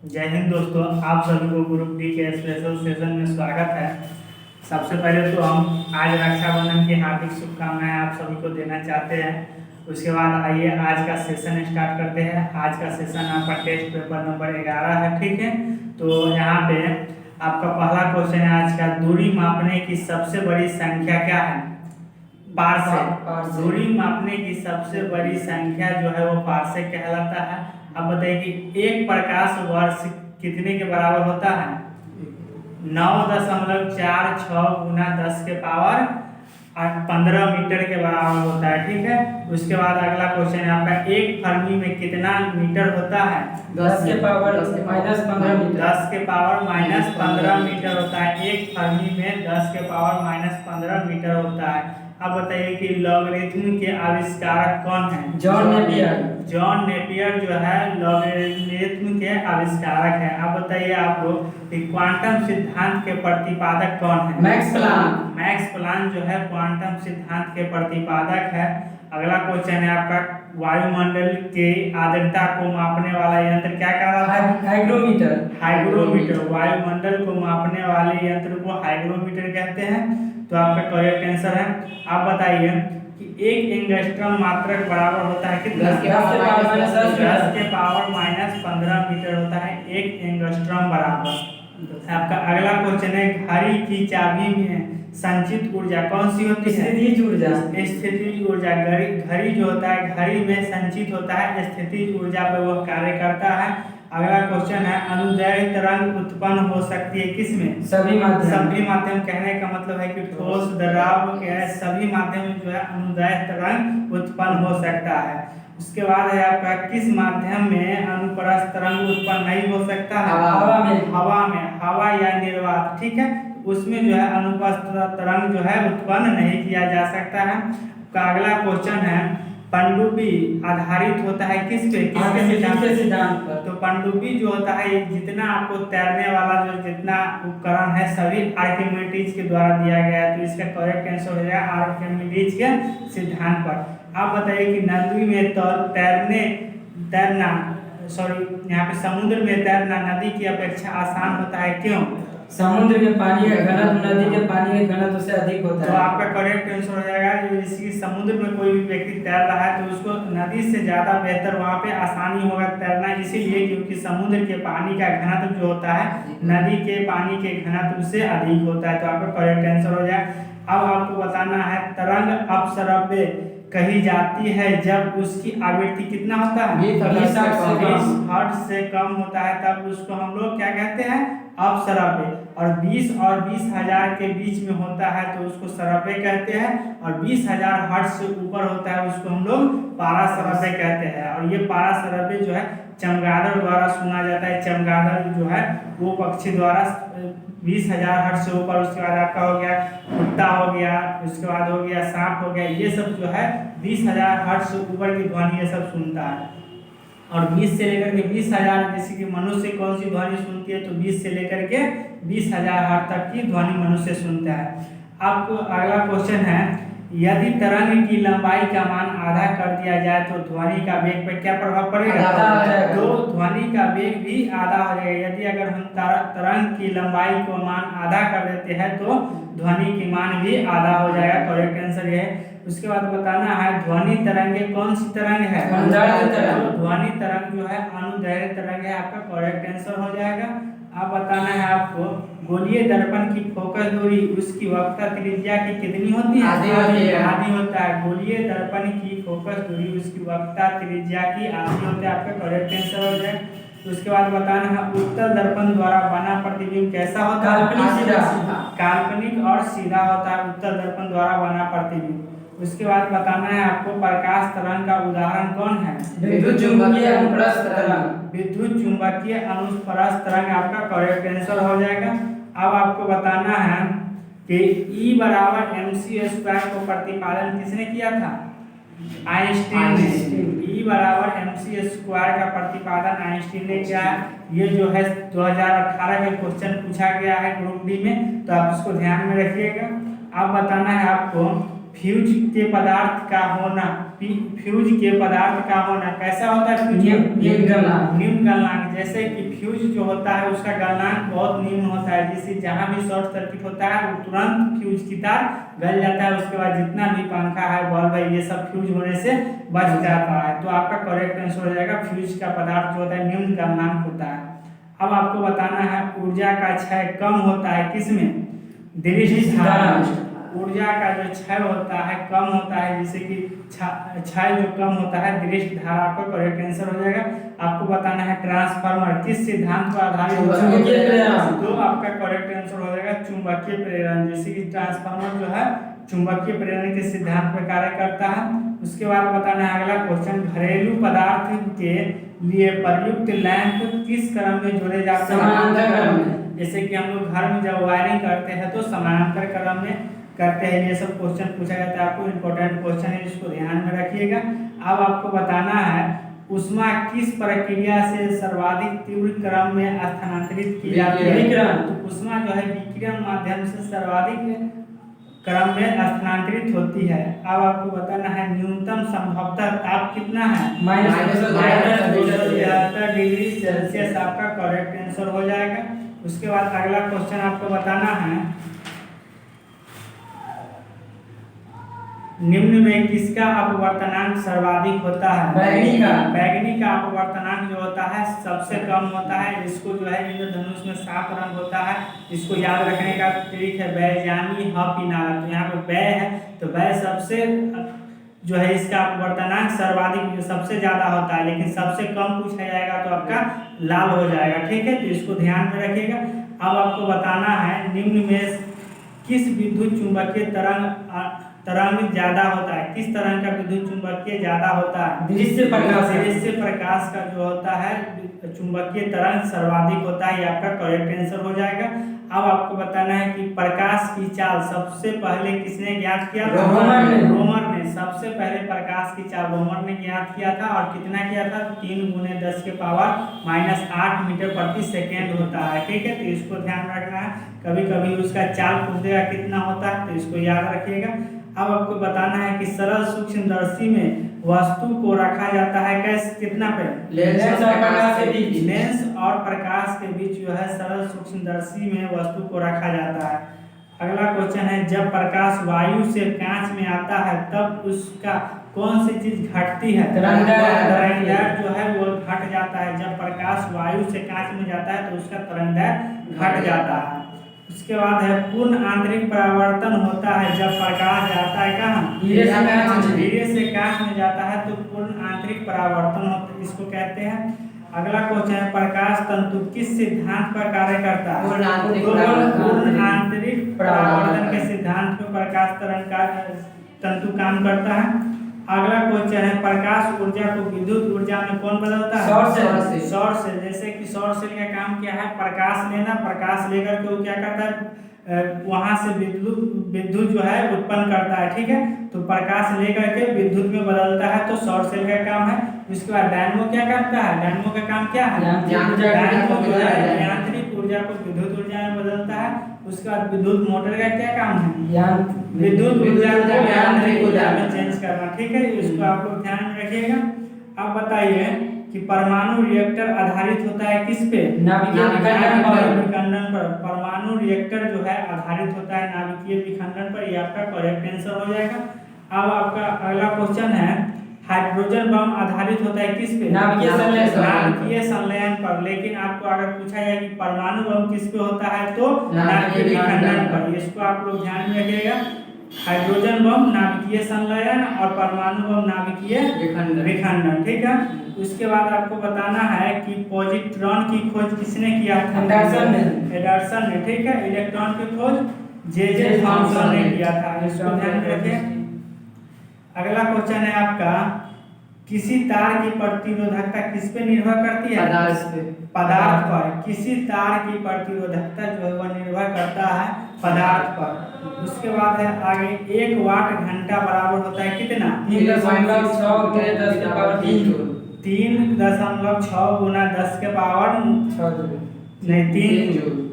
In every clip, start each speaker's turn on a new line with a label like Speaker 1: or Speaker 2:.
Speaker 1: जय हिंद दोस्तों, आप सभी को ग्रुप डी के स्पेशल सेशन में स्वागत है। सबसे पहले तो हम आज रक्षाबंधन की हार्दिक शुभकामनाएं आप सभी को देना चाहते हैं। उसके बाद आइए आज का सेशन स्टार्ट करते हैं। आज का सेशन आपका टेस्ट पेपर नंबर 11 है, ठीक है। तो यहाँ पे आपका पहला क्वेश्चन है आज का, दूरी मापने की सबसे बड़ी संख्या क्या है? पार्सेक। दूरी मापने की सबसे बड़ी संख्या जो है वो पार्सेक कहलाता है। अब बताइए कि एक प्रकाश वर्ष कितने के बराबर होता है? 9.46 गुना 10 के पावर 15 मीटर के बराबर होता है, ठीक है। उसके बाद अगला क्वेश्चन है आपका, एक फर्मी में कितना मीटर होता है?
Speaker 2: 10 के पावर माइनस 15 मीटर।
Speaker 1: 10 के पावर माइनस 15 मीटर होता है। एक फर्मी में 10 के पावर माइनस 15 मीटर होता है। अब बताइए कि लॉगरिथम के आविष्कारक कौन है?
Speaker 2: John Napier.
Speaker 1: जॉन नेपियर जो है लॉगरिथम के आविष्कारक है। अब बताइए आप लोग कि क्वांटम सिद्धांत के प्रतिपादक कौन है?
Speaker 2: Max Planck.
Speaker 1: मैक्स प्लांक जो है क्वांटम सिद्धांत के प्रतिपादक है। अगला क्वेश्चन है आपका, वायुमंडल की आर्द्रता को मापने वाला यंत्र क्या कहलाता है?
Speaker 2: हाइग्रोमीटर।
Speaker 1: हाइग्रोमीटर। वायुमंडल को मापने वाले यंत्र को हाइग्रोमीटर कहते हैं। तो आपका करेक्ट आंसर है। आप बताइए कि एक एंगस्ट्रॉम मात्रक बराबर होता है कितना?
Speaker 2: 10 के पावर माइनस
Speaker 1: 15 मीटर होता है एक एंगस्ट्रॉम बराबर। आपका अगला क्वेश्चन है, घड़ी की चाबी में संचित ऊर्जा कौन सी होती है?
Speaker 2: स्थितिज ऊर्जा।
Speaker 1: स्थितिज ऊर्जा। घड़ी जो होता है, घड़ी में संचित होता है स्थितिज ऊर्जा पर वह कार्य करता है। अगला क्वेश्चन है, अनुदैर्ध्य तरंग उत्पन्न हो सकती है किसमें?
Speaker 2: सभी
Speaker 1: माध्यम। कहने का मतलब है कि ठोस, द्रव, गैस सभी माध्यम में जो है अनुदैर्ध्य तरंग उत्पन्न हो सकता है। उसके बाद है आपका, किस माध्यम में अनुप्रस्थ तरंग उत्पन्न नहीं हो सकता है? हवा में। हवा या निर्वात, ठीक है। उसमें जो है अनुप्रस्थ तरंग जो है उत्पन्न नहीं किया जा सकता है। का अगला क्वेश्चन है, पनडुब्बी आधारित होता है किस पे?
Speaker 2: किसके सिद्धांत पर?
Speaker 1: तो पनडुब्बी जो होता है, जितना आपको तैरने वाला जो जितना उपकरण है सभी आर्किमिडीज के द्वारा दिया गया है। तो इसका करेक्ट आंसर हो जाएगा आर्किमिडीज के सिद्धांत पर। आप बताइए कि नदी में यहाँ पे समुद्र में तैरना नदी की अपेक्षा आसान होता है, क्यों?
Speaker 2: समुद्र में पानी का घनत्व नदी के पानी के घनत्व से अधिक होता है।
Speaker 1: तो आपका करेक्ट आंसर हो जाएगा, जैसे समुद्र में कोई भी व्यक्ति तैर रहा है तो उसको नदी से ज़्यादा बेहतर वहाँ पे आसानी होगा तैरना, इसीलिए क्योंकि समुद्र के पानी का घनत्व जो होता है नदी के पानी के घनत्व से अधिक होता है। तो आपका करेक्ट आंसर हो जाए। अब आपको बताना है, तरंग अपसरव्य कही जाती है जब उसकी आवृत्ति कितना होता है?
Speaker 2: 20
Speaker 1: हर्ट्ज से कम होता है, तब उसको हम लोग क्या कहते हैं? अपसरव्य। और 20 और 20,000 के बीच में होता है तो उसको सरव्य कहते हैं। और 20,000 हर्ट्ज से ऊपर होता है उसको हम लोग पारासरव्य कहते हैं। और ये पारासरव्य जो है चमगादड़ द्वारा सुना जाता है। चमगादड़ जो है वो पक्षी द्वारा 20,000 हर्ट्ज से ऊपर। उसके बाद आपका हो गया कुत्ता हो गया, उसके बाद हो गया सांप हो गया, ये सब जो है 20,000 हर्ट्ज से ऊपर की ध्वनि ये सब सुनता है। और 20 से लेकर के 20,000, जैसे कि मनुष्य कौन सी ध्वनि सुनती है, तो 20 से लेकर के 20,000 हर्ट्ज तक की ध्वनि मनुष्य सुनता है। आपको अगला क्वेश्चन है, यदि तरंग की लंबाई का मान आधा कर दिया जाए तो ध्वनि का वेग पर क्या प्रभाव पड़ेगा? तो ध्वनि का वेग भी आधा हो जाएगा। यदि अगर हम तरंग की लंबाई को मान आधा कर देते हैं तो ध्वनि की मान भी आधा हो जाएगा। करेक्ट आंसर ये है। उसके बाद बताना है, ध्वनि तरंगे कौन सी तरंग है? तो ध्वनि तरंग जो है अनुदैर्ध्य तरंग है। आपका करेक्ट आंसर हो जाएगा। अब बताना है आपको, गोलीय दर्पण की फोकस दूरी उसकी वक्रता त्रिज्या की कितनी होती है? आधी होता है। गोलीय दर्पण की फोकस दूरी उसकी वक्रता त्रिज्या की आधी होता है। आपका करेक्ट आंसर हो जाए। उसके बाद बताना है, उत्तल दर्पण द्वारा बना प्रतिबिंब कैसा होता है? काल्पनिक और सीधा होता है उत्तल दर्पण द्वारा बना प्रतिबिंब। उसके बाद बताना है आपको, प्रकाश तरंग का उदाहरण कौन है?
Speaker 2: विद्युत चुंबकीय अनुप्रस्थ तरंग।
Speaker 1: विद्युत चुंबकीय अनुप्रस्थ तरंग आपका करेक्ट आंसर हो जाएगा। अब आपको बताना है कि E बराबर mc² को प्रतिपादन किसने किया था? आइंस्टीन ने। E बराबर mc² का प्रतिपादन आइंस्टीन ने किया। ये जो है 2018 के क्वेश्चन पूछा गया है ग्रुप डी में, तो आप इसको ध्यान में रखिएगा। अब बताना है आपको, फ्यूज के पदार्थ का होना फ्यूज के पदार्थ का होना कैसा होता है?
Speaker 2: निम्न गलनांक।
Speaker 1: निम्न गलनांक। जैसे कि फ्यूज जो होता है उसका गलनांक बहुत निम्न होता है, जिससे जहां भी शॉर्ट सर्किट होता है वो तुरंत फ्यूज की तार गल जाता है। उसके बाद जितना भी पंखा है, बल्ब है, ये सब फ्यूज होने से बच जाता है। तो आपका करेक्ट आंसर हो जाएगा फ्यूज का पदार्थ जो होता है निम्न गलनांक होता है। अब आपको बताना है ऊर्जा का क्षय कम होता है किसमें? दृष्टि धारा। ऊर्जा का जो क्षय होता है कम होता है, जैसे कि क्षय जो कम होता है दृष्टि धारा पर करेक्ट आंसर हो जाएगा। आपको बताना है ट्रांसफार्मर किस सिद्धांत पर आधारित होता है? तो आपका करेक्ट आंसर हो जाएगा चुंबकीय प्रेरण। जैसे कि ट्रांसफार्मर जो है चुंबकीय प्रेरण के सिद्धांत पर कार्य करता है। उसके बाद बताना है अगला क्वेश्चन, घरेलू पदार्थ के लिए प्रयुक्त लैंप किस क्रम में जोड़े जाते हैं?
Speaker 2: समानांतर क्रम में।
Speaker 1: जैसे कि हम लोग घर में जब वायरिंग करते हैं तो समानांतर क्रम में करते हैं। ये सब क्वेश्चन पूछा जाता है, आपको इंपॉर्टेंट क्वेश्चन है, इसको ध्यान में रखिएगा। अब आपको बताना है उष्मा किस प्रक्रिया से सर्वाधिक तीव्र क्रम में स्थानांतरित की जाती है? तो उष्मा जो है विकिरण माध्यम से सर्वाधिक क्रम में स्थानांतरित होती है। अब आपको बताना है न्यूनतम संभवतः ताप कितना है? -273 डिग्री सेल्सियस आपका करेक्ट आंसर हो जाएगा। उसके बाद अगला क्वेश्चन आपको बताना है निम्न में किसका अपवर्तनांक सर्वाधिक होता है? बैगनी का अपवर्तनांक जो होता है सबसे कम होता है। इसको जो है इंद्रधनुष में 7 रंग होता है, इसको याद रखने का ट्रिक है बैजानी ह पिनारा। तो यहाँ पे बै है तो बै सबसे जो है इसका अपवर्तनांक सर्वाधिक सबसे ज्यादा होता है, लेकिन सबसे कम पूछा जाएगा तो आपका लाल हो जाएगा। ठीक है, तो इसको ध्यान में रखिएगा। अब आपको बताना है निम्न में किस विद्युत चुंबकीय तरंग ज्यादा होता है? किस तरह का विद्युत चुंबकीय ज्यादा होता है? दृश्य प्रकाश का जो होता है चुंबकीय तरंग सर्वाधिक होता है। ये आपका करेक्ट आंसर हो जाएगा। अब आपको बताना है कि प्रकाश की चाल सबसे पहले किसने ज्ञात किया था? रोमर ने। सबसे पहले प्रकाश की चाल रोमर ने ज्ञात किया था। और कितना किया था? 3 × 10⁻⁸ मीटर प्रति सेकेंड होता है। ठीक है, तो इसको ध्यान रखना है। कभी कभी उसका चाल पूछ देगा कितना होता है, तो इसको याद रखिएगा। अब आपको बताना है कि सरल सूक्ष्मदर्शी में वस्तु को रखा जाता है कैसे, कितना पे? लेंस और प्रकाश के बीच जो है सरल सूक्ष्मदर्शी में वस्तु को रखा जाता है। अगला क्वेश्चन है जब प्रकाश वायु से कांच में आता है तब उसका कौन सी चीज घटती है? तरंगदैर्घ्य जो है वो घट जाता है। जब प्रकाश वायु से कांच में जाता है तो उसका तरंगदैर्घ्य घट जाता है। उसके बाद है पूर्ण आंतरिक परावर्तन होता है जब प्रकाश जाता है कहाँ? धीरे से कांच में जाता है तो पूर्ण आंतरिक परावर्तन होता है, इसको कहते हैं। अगला क्वेश्चन है प्रकाश तंतु किस सिद्धांत पर कार्य करता है? पूर्ण आंतरिक परावर्तन के सिद्धांत पर प्रकाश तरंग का तंतु काम करता है। अगला क्वेश्चन है प्रकाश ऊर्जा को विद्युत ऊर्जा में कौन बदलता है? सौर सेल। जैसे कि सौर सेल का काम क्या है? प्रकाश लेना, प्रकाश लेकर के वो क्या करता है वहां से विद्युत जो है उत्पन्न करता है। ठीक है, तो प्रकाश लेकर के विद्युत में बदलता है, तो सौर सेल का काम है। उसके बाद डायनमो क्या करता है? डायनमो का काम क्या है? डायनमो जो है यांत्रिक ऊर्जा को विद्युत ऊर्जा में बदलता है। उसके बाद विद्युत मोटर का क्या काम है? विद्युत ऊर्जा को यांत्रिक ऊर्जा में चेंज करना। ठीक है, इसको आप लोग ध्यान में रखिएगा। अब बताइए कि परमाणु रिएक्टर आधारित होता है किस पे? नाभिकीय विखंडन पर। परमाणु रिएक्टर जो है आधारित होता है नाभिकीय विखंडन पर। ये आपका करेक्ट आंसर हो जाएगा। अब आपका अगला क्वेश्चन है हाइड्रोजन बम आधारित होता है किस पे? नाभिकीय संलयन पर। लेकिन आपको अगर पूछा जाए कि परमाणु बम किस पे होता है तो नाभिकीय विखंडन पर। इसको आप लोग ध्यान में रखिएगा। हाइड्रोजन बम नाभिकीय संलयन और परमाणु बम नाभिकीय विखंडन। ठीक है, उसके बाद आपको बताना है कि पॉजिट्रॉन की खोज किसने किया था? एंडरसन ने। ठीक है, इलेक्ट्रॉन की खोज जे थॉमसन ने किया था, इसको ध्यान में रखें। अगला क्वेश्चन है आपका किसी तार की प्रतिरोधकता किस पे निर्भर करती है? पदार्थ पर। किसी तार की प्रतिरोधकता जो है वह निर्भर करता है पदार्थ पर। उसके बाद है आगे 1 वाट घंटा बराबर होता है कितना?
Speaker 2: 3.6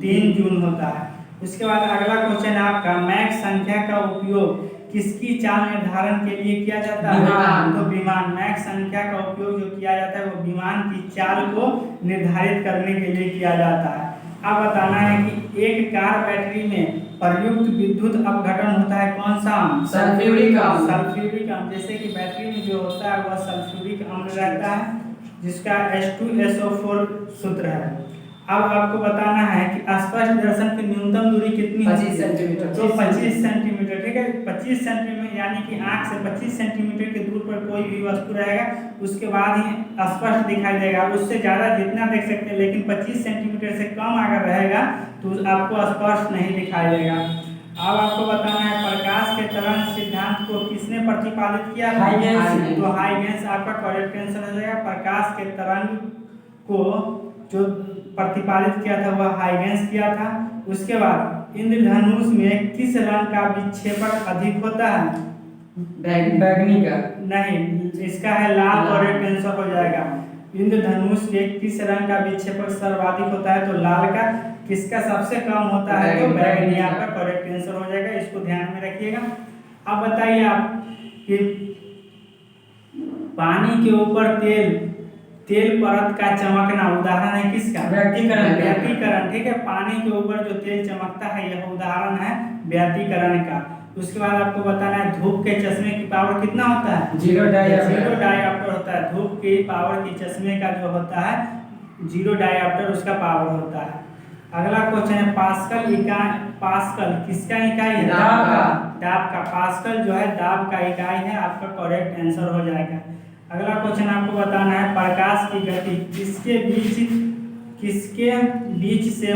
Speaker 1: 3 जूल होता है। उसके बाद अगला क्वेश्चन है आपका मैक संख्या का उपयोग किसकी चाल निर्धारण के लिए किया जाता है?
Speaker 2: विमान।
Speaker 1: तो विमान। मैक संख्या का उपयोग जो किया जाता है वो विमान की चाल को निर्धारित करने के लिए किया जाता है। अब बताना है कि एक कार बैटरी में प्रयुक्त विद्युत अपघटन होता है कौन सा अम्ल?
Speaker 2: सल्फ्यूरिक अम्ल।
Speaker 1: सल्फ्यूरिक अम्ल। जैसे कि बैटरी में जो होता है वह सल्फ्यूरिक अम्ल रहता है जिसका H2SO4 सूत्र है। अब आपको बताना है कि स्पष्ट दर्शन की न्यूनतम दूरी कितनी
Speaker 2: 25 सेंटीमीटर।
Speaker 1: तो 25 सेंटीमीटर, ठीक है। 25 सेंटीमीटर यानी कि आंख से 25 सेंटीमीटर की दूर पर कोई भी वस्तु रहेगा उसके बाद ही स्पष्ट दिखाई देगा। उससे ज़्यादा जितना देख सकते हैं, लेकिन 25 सेंटीमीटर से कम अगर रहेगा तो आपको स्पष्ट नहीं दिखाई देगा। अब आपको बताना है प्रकाश के तरंग सिद्धांत को किसने प्रतिपादित किया था?
Speaker 2: हाइगेंस ने।
Speaker 1: तो हाइगेंस आपका करेक्ट आंसर हो जाएगा। प्रकाश के तरंग को जो प्रतिपादित किया था वह हाइगेंस किया था। उसके बाद इंद्रधनुष में किस रंग का विक्षेपण अधिक होता है?
Speaker 2: बैगनी का।
Speaker 1: नहीं, इसका है लाल। करेक्ट आंसर हो जाएगा। इंद्रधनुष के किस रंग का विक्षेपण सर्वाधिक होता है? तो लाल का। किसका सबसे कम होता है? तो बैगनी। आपका करेक्ट आंसर हो जाएगा, इसको ध्यान में रखिएगा। अब बताइए आप कि पानी के ऊपर तेल परत का चमकना उदाहरण है किसका? व्यतिकरण। ठीक है, पानी के ऊपर जो तेल चमकता है यह उदाहरण है व्यतिकरण का। उसके बाद आपको बताना है धूप के चश्मे की पावर कितना होता है?
Speaker 2: 0
Speaker 1: डायऑप्टर होता है। धूप की पावर की चश्मे का जो होता है 0 डायऑप्टर उसका पावर होता है। अगला क्वेश्चन है पास्कल किसका इकाई है? दाब का। पास्कल जो है दाब का इकाई है। आपका करेक्ट आंसर हो जाएगा। अगला क्वेश्चन आपको बताना है प्रकाश की गति किसके बीच से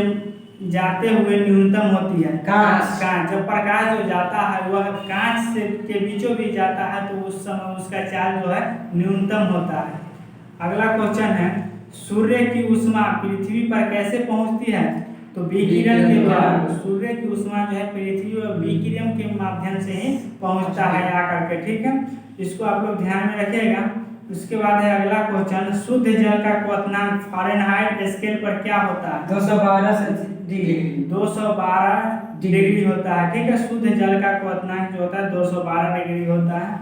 Speaker 1: जाते हुए न्यूनतम होती है? कांच। जब प्रकाश जो जाता है वह कांच से के बीचों बीच जाता है तो उस समय उसका चाल जो है न्यूनतम होता है। अगला क्वेश्चन है सूर्य की ऊष्मा पृथ्वी पर कैसे पहुंचती है? तो विकिरण के द्वारा। सूर्य की ऊष्मा जो है पृथ्वी और विकिरण के माध्यम से ही पहुंचता है आकर के, ठीक है। इसको आप लोग ध्यान में रखिएगा। उसके बाद है अगला क्वेश्चन शुद्ध जल का क्वथनांक फ़ारेनहाइट स्केल पर क्या होता है?
Speaker 2: 212 डिग्री।
Speaker 1: 212 डिग्री होता है, ठीक है। शुद्ध जल का क्वथनांक जो होता है 212 डिग्री होता है।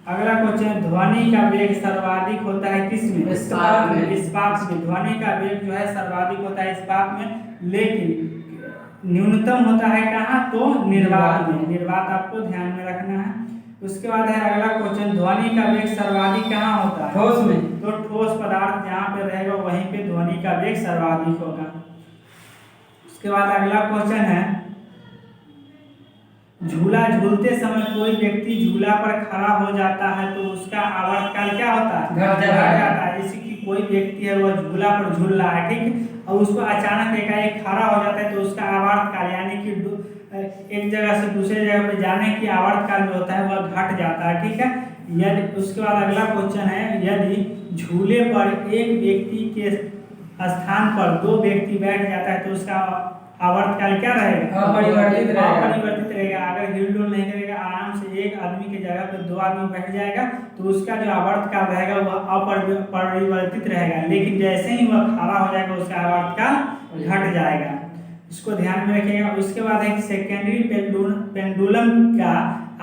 Speaker 1: अगला क्वेश्चन ध्वनि का वेग सर्वाधिक होता है किसमें?
Speaker 2: इस्पात में।
Speaker 1: इस्पात में। ध्वनि का वेग जो है सर्वाधिक होता है इस्पात में, लेकिन न्यूनतम होता है कहाँ? तो निर्वात में। निर्वात आपको ध्यान में रखना है। उसके बाद है अगला क्वेश्चन ध्वनि का वेग सर्वाधिक कहाँ होता है?
Speaker 2: ठोस में।
Speaker 1: तो ठोस पदार्थ जहाँ पे रहेगा वहीं पे ध्वनि का वेग सर्वाधिक होगा। उसके बाद अगला क्वेश्चन है झूला झूलते समय कोई व्यक्ति झूला पर खड़ा हो जाता है तो उसका आवर्तकाल क्या होता है?
Speaker 2: घट जाता है।
Speaker 1: जैसे कि कोई व्यक्ति है वह झूला पर झूल रहा है, ठीक है, और उसको अचानक एकाएक खड़ा हो जाता है तो उसका आवर्तकाल यानी कि एक जगह से दूसरे जगह पर जाने की आवर्तकाल जो होता है वह घट जाता है, ठीक है। यदि उसके बाद अगला क्वेश्चन है यदि झूले पर एक व्यक्ति के स्थान पर 2 व्यक्ति बैठ जाता है तो उसका आवर्तकाल क्या रहेगा? अपरिवर्तित रहेगा। अगर हिलडुल नहीं करेगा आराम से एक आदमी की जगह पे 2 आदमी बैठ जाएगा तो उसका जो आवर्तकाल रहेगा वह अपरिवर्तित रहेगा, लेकिन जैसे ही वह खड़ा हो जाएगा उसका आवर्तकाल घट जाएगा। इसको ध्यान में रखिएगा। उसके बाद एक सेकेंडरी पेंडुलम का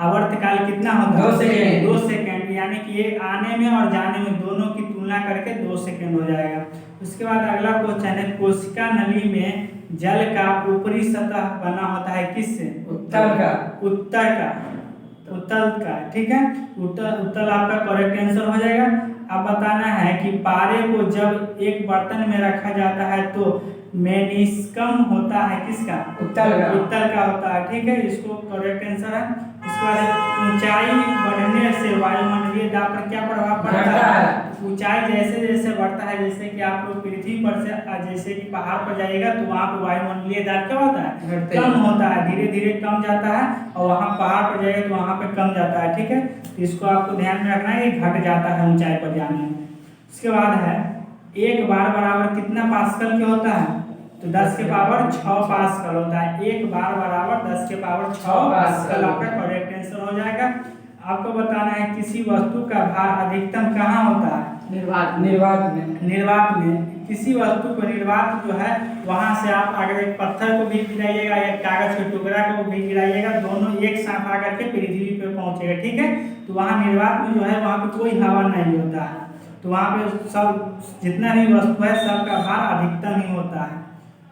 Speaker 1: आवर्तकाल कितना होता है?
Speaker 2: 2 सेकंड।
Speaker 1: 2 सेकंड यानी कि एक आने में और जाने में दोनों की तुलना करके 2 सेकंड हो जाएगा। उसके बाद अगला क्वेश्चन है कोशिका नली में जल का ऊपरी सतह बना होता है किससे? उत्तल का, ठीक है। उत्तल आपका करेक्ट आंसर हो जाएगा। अब बताना है कि पारे को जब एक बर्तन में रखा जाता है तो मेनिस्कम होता है किसका? उत्तल का होता है, ठीक है। इसको करेक्ट आंसर है। उसके बाद ऊंचाई बढ़ने से वायुमंडलीय दाब पर क्या प्रभाव पड़ता है? ऊंचाई जैसे जैसे बढ़ता है, जैसे कि आप लोग पृथ्वी पर से जैसे कि पहाड़ पर जाइएगा तो वहाँ पर वायुमंडलीय दाब क्या होता है? कम होता है, धीरे धीरे कम जाता है, और वहाँ पहाड़ पर जाइएगा तो वहाँ पे कम जाता है, ठीक है। इसको आपको ध्यान में रखना है, घट जाता है ऊंचाई पर जाने में। उसके बाद है 1 बार बराबर कितना पास्कल के होता है? तो 10 के पावर 6 पास्कल होता है। 1 बार बराबर 10 के पावर 6 पास्कल आपका करेक्ट आंसर हो जाएगा। आपको बताना है किसी वस्तु का भार अधिकतम कहाँ होता है?
Speaker 2: निर्वात में।
Speaker 1: निर्वात में। किसी वस्तु को निर्वात जो है वहां से आप अगर एक पत्थर को भी गिराइएगा, एक कागज के टुकड़ा को भी गिराइएगा, दोनों एक साथ आकर के पृथ्वी पे पहुंचेगा, ठीक है। तो वहां निर्वात में जो है वहां पे कोई हवा नहीं होता है, तो वहां पे सब जितना भी वस्तु है सबका भार अधिकतम ही होता है।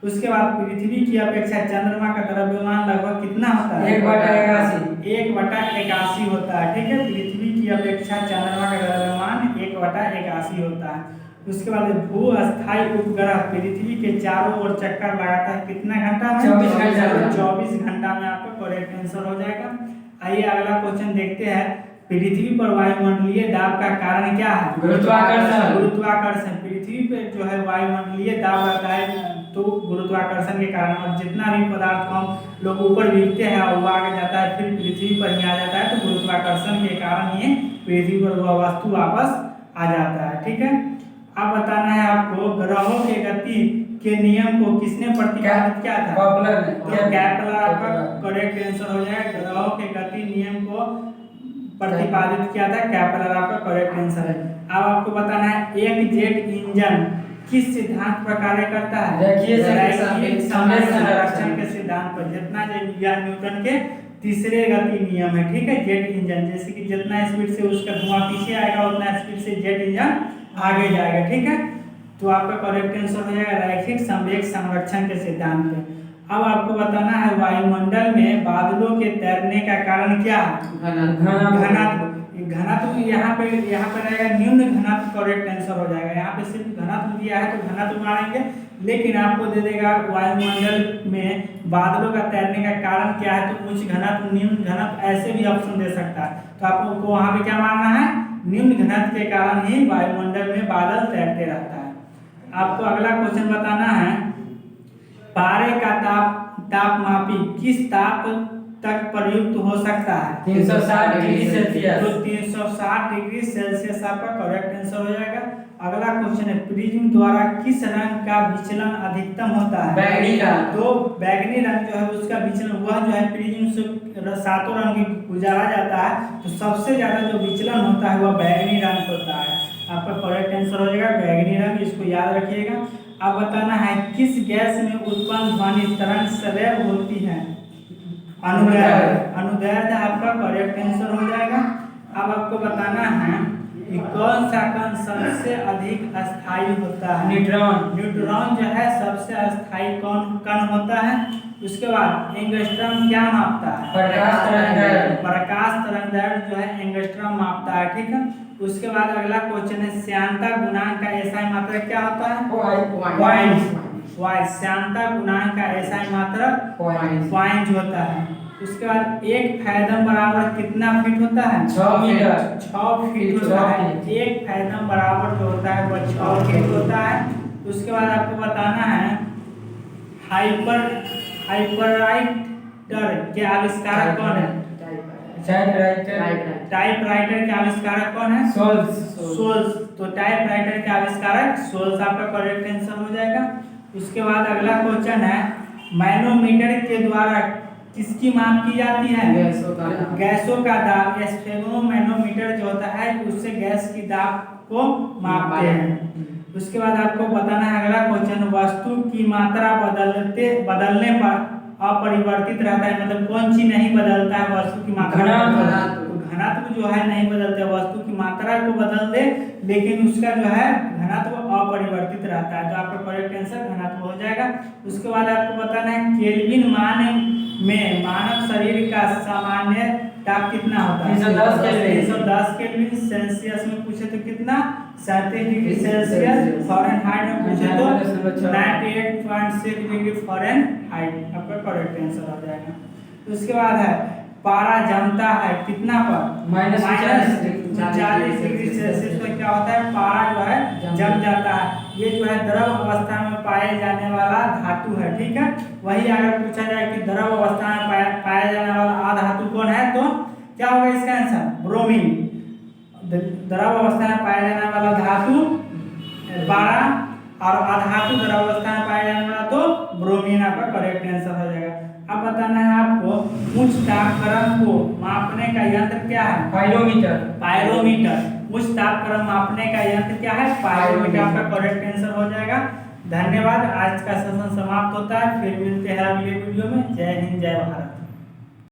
Speaker 1: उसके बाद पृथ्वी की अपेक्षा चंद्रमा का द्रव्यमान लगभग कितना होता है?
Speaker 2: 1/81।
Speaker 1: 1/81 होता है, ठीक है। पृथ्वी की अपेक्षा चंद्रमा का द्रव्यमान 1/81 होता है। उसके बाद भू अस्थायी उपग्रह पृथ्वी के चारों ओर चक्कर लगाता है कितना घंटा में?
Speaker 2: 24 घंटा में।
Speaker 1: 24 घंटा में आपका करेक्ट आंसर हो जाएगा। आइए अगला क्वेश्चन देखते हैं। पृथ्वी पर वायुमंडलीय दाब का कारण क्या है?
Speaker 2: गुरुत्वाकर्षण।
Speaker 1: गुरुत्वाकर्षण। पृथ्वी पे जो है वायुमंडलीय दाब रहता है तो गुरुत्वाकर्षण के कारण, और जितना भी पदार्थ को हम लोग ऊपर गिरते हैं और वो आगे जाता है फिर पृथ्वी पर ही आ जाता है, तो गुरुत्वाकर्षण के कारण ये पृथ्वी पर वह वस्तु वापस आ जाता है, ठीक है। अब बताना है आपको ग्रहों के गति के नियम को किसने प्रतिपादित किया था?
Speaker 2: केपलर ने।
Speaker 1: तो केपलर आपका करेक्ट आंसर हो जाएगा। ग्रहों के गति नियम को प्रतिपादित किया था केपलर, आपका करेक्ट आंसर है। अब आपको बताना है एक जेट इंजन किस सिद्धांत पर कार्य करता है?
Speaker 2: रैखिक
Speaker 1: संरक्षण के सिद्धांत पर। जितना न्यूटन के तीसरे गति नियम है, ठीक है। जेट इंजन जैसे कि जितना स्पीड से उसका धुआं पीछे आएगा उतना स्पीड से जेट इंजन आगे जाएगा, ठीक है। तो आपका करेक्ट आंसर हो जाएगा रैखिक संवेग संरक्षण के सिद्धांत पे। अब आपको बताना है वायुमंडल में बादलों के तैरने का कारण क्या है? घनत्व। घनत्व यहाँ पे रहेगा न्यून घनत्व, करेक्ट आंसर हो जाएगा। यहाँ पे सिर्फ घनत्व दिया है तो घनत्व मानेंगे, लेकिन आपको दे देगा वायुमंडल में बादलों का तैरने का कारण क्या है, तो उच्च घनत्व, न्यून घनत्व, ऐसे भी ऑप्शन दे सकता है। तो आपको वहाँ पे क्या मानना है? न्यून घनत्व के कारण ही वायुमंडल में बादल तैरते रहता है। आपको अगला क्वेश्चन बताना है पारे का तापमापी किस ताप तक प्रयुक्त हो सकता है?
Speaker 2: 360 डिग्री सेल्सियस।
Speaker 1: तो 360 डिग्री सेल्सियस आपका करेक्ट आंसर हो जाएगा। अगला क्वेश्चन है प्रिज्म द्वारा किस रंग का विचलन अधिकतम होता है?
Speaker 2: बैगनी का।
Speaker 1: तो बैगनी रंग जो है उसका विचलन, वह जो है प्रिज्म से सातों रंग गुजारा जाता है तो सबसे ज्यादा जो विचलन होता है वह बैगनी रंग होता है। आपका करेक्ट आंसर हो जाएगा बैगनी रंग, इसको याद रखिएगा। अब बताना है किस गैस में उत्पन्न ध्वनि तरंग सदैव होती है? अनुदैर्ध्य। अनुदैर्ध्य आपका करेक्ट आंसर हो जाएगा। अब आपको बताना है कि कौन सा कण सबसे अधिक अस्थायी होता है?
Speaker 2: न्यूट्रॉन।
Speaker 1: न्यूट्रॉन जो है सबसे अस्थायी कण होता है। उसके बाद एंगस्ट्रॉम क्या मापता है?
Speaker 2: प्रकाश तरंगदैर्ध्य।
Speaker 1: प्रकाश तरंगदैर्ध्य जो है एंगस्ट्रॉम मापता है, ठीक है। उसके बाद अगला क्वेश्चन है श्यानता गुणांक का एसआई मात्रक क्या होता है? पॉइंट। श्यानता गुणांक का एसआई मात्रक पॉइंट होता है। उसके बाद एक फैथम बराबर कितना फीट होता है?
Speaker 2: 6 मीटर।
Speaker 1: 6 फीट होता है। एक फैथम बराबर जो होता है वह 6 फीट होता है। उसके बाद आपको बताना है टाइपराइटर के आविष्कारक कौन है? टाइपराइटर के आविष्कारक कौन है? सोल्स। तो टाइपराइटर के आविष्कारक सोल्स आपका करेक्ट आंसर हो जाएगा। उसके बाद अगला क्वेश्चन है मैनोमीटर के द्वारा किसकी माप की जाती है? गैसों का दाब। स्फेगमोमैनोमीटर जो होता है उससे गैस की दाब को मापते हैं। उसके बाद आपको बताना है अगला क्वेश्चन वस्तु की मात्रा बदलने पर अपरिवर्तित रहता है, मतलब कौन चीज नहीं बदलता है वस्तु की मात्रा? घनत्व जो है नहीं बदलता, वस्तु की मात्रा को बदल दे लेकिन उसका जो है घनत्व अपरिवर्तित रहता है। तो आपका करेक्ट आंसर घनत्व हो जाएगा। उसके बाद आपको बताना है केल्विन मान में मानव शरीर का सामान्य ताप कितना होता है? 310 केल्विन। सेल्सियस में पूछे तो कितना? 37 डिग्री सेल्सियस। फ़ारेनहाइट में पूछे तो 98.6 डिग्री फ़ारेनहाइट। आपका करेक्ट आंसर हो जाएगा। उसके बाद है पारा जमता है कितना पर? -40 डिग्री सेल्सियस पर क्या होता है? पारा जो है जम जाता है। ये जो है द्रव अवस्था में पाए जाने वाला धातु है, ठीक है। वही अगर पूछा जाए कि द्रव अवस्था में पाया जाने वाला अधातु कौन है तो क्या होगा इसका आंसर? ब्रोमीन। द्रव अवस्था में पाया जाने वाला धातु पारा और अधातु द्रव अवस्था में पाया जाने वाला तो ब्रोमीन। आपका करेक्ट आंसर हो जाएगा। अब बताना है आपको उच्च तापक्रम को मापने का यंत्र क्या है?
Speaker 2: पायरोमीटर।
Speaker 1: पायरोमीटर। उच्च तापक्रम मापने का यंत्र क्या है? पायरोमीटर। आपका करेक्ट आंसर हो जाएगा। धन्यवाद। आज का सेशन समाप्त होता है, फिर मिलते हैं अगले वीडियो में। जय हिंद, जय भारत।